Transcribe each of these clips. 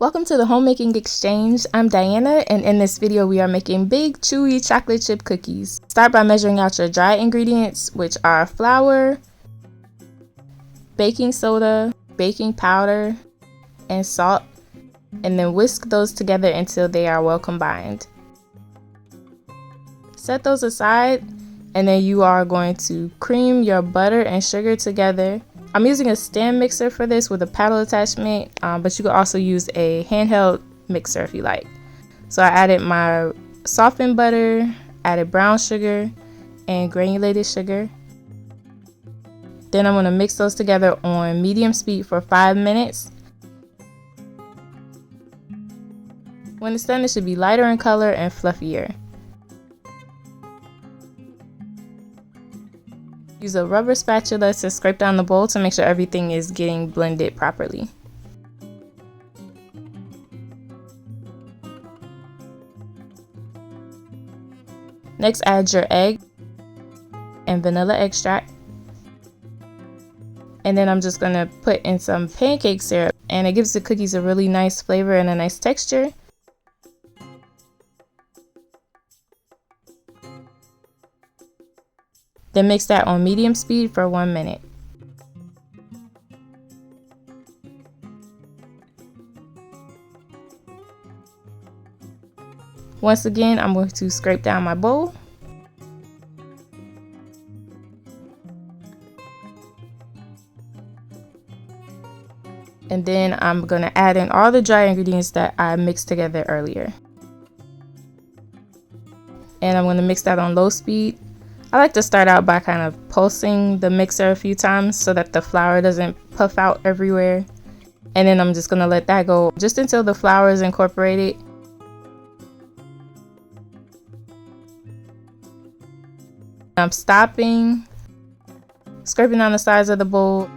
Welcome to the Homemaking Exchange. I'm Diana, and in this video we are making big chewy chocolate chip cookies. Start by measuring out your dry ingredients, which are flour, baking soda, baking powder, and salt, and then whisk those together until they are well combined. Set those aside, and then you are going to cream your butter and sugar together. I'm using a stand mixer for this with a paddle attachment, but you could also use a handheld mixer if you like. So I added my softened butter, added brown sugar, and granulated sugar. Then I'm going to mix those together on medium speed for 5 minutes. When it's done, it should be lighter in color and fluffier. Use a rubber spatula to scrape down the bowl to make sure everything is getting blended properly. Next, add your egg and vanilla extract. And then I'm just going to put in some pancake syrup, and it gives the cookies a really nice flavor and a nice texture. Then mix that on medium speed for 1 minute. Once again, I'm going to scrape down my bowl. And then I'm going to add in all the dry ingredients that I mixed together earlier. And I'm going to mix that on low speed. I like to start out by kind of pulsing the mixer a few times so that the flour doesn't puff out everywhere. And then I'm just going to let that go just until the flour is incorporated. I'm stopping, scraping on the sides of the bowl.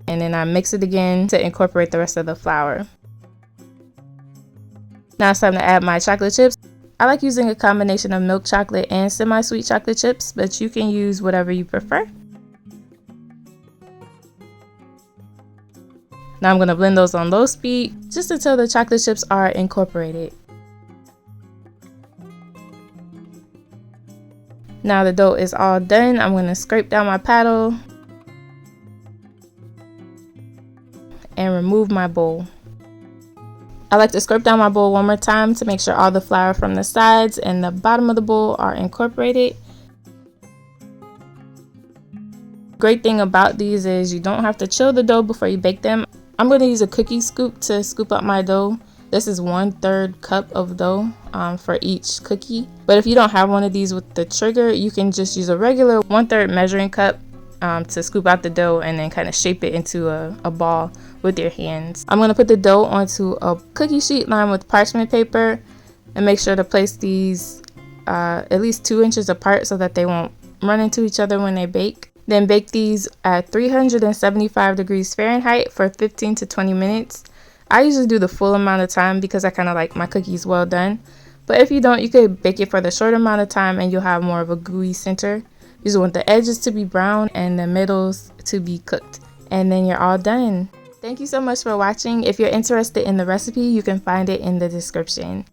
And then I mix it again to incorporate the rest of the flour. Now it's time to add my chocolate chips. I like using a combination of milk chocolate and semi-sweet chocolate chips, but you can use whatever you prefer. Now I'm going to blend those on low speed just until the chocolate chips are incorporated. Now the dough is all done. I'm going to scrape down my paddle and remove my bowl. I like to scrape down my bowl one more time to make sure all the flour from the sides and the bottom of the bowl are incorporated. Great thing about these is you don't have to chill the dough before you bake them. I'm going to use a cookie scoop to scoop up my dough. This is 1/3 cup of dough for each cookie. But if you don't have one of these with the trigger, you can just use a regular 1/3 measuring cup to scoop out the dough and then kind of shape it into a ball with your hands. I'm going to put the dough onto a cookie sheet lined with parchment paper and make sure to place these at least 2 inches apart so that they won't run into each other when they bake. Then bake these at 375 degrees Fahrenheit for 15 to 20 minutes. I usually do the full amount of time because I kind of like my cookies well done. But if you don't, you could bake it for the short amount of time and you'll have more of a gooey center. You just want the edges to be brown and the middles to be cooked. And then you're all done. Thank you so much for watching. If you're interested in the recipe, you can find it in the description.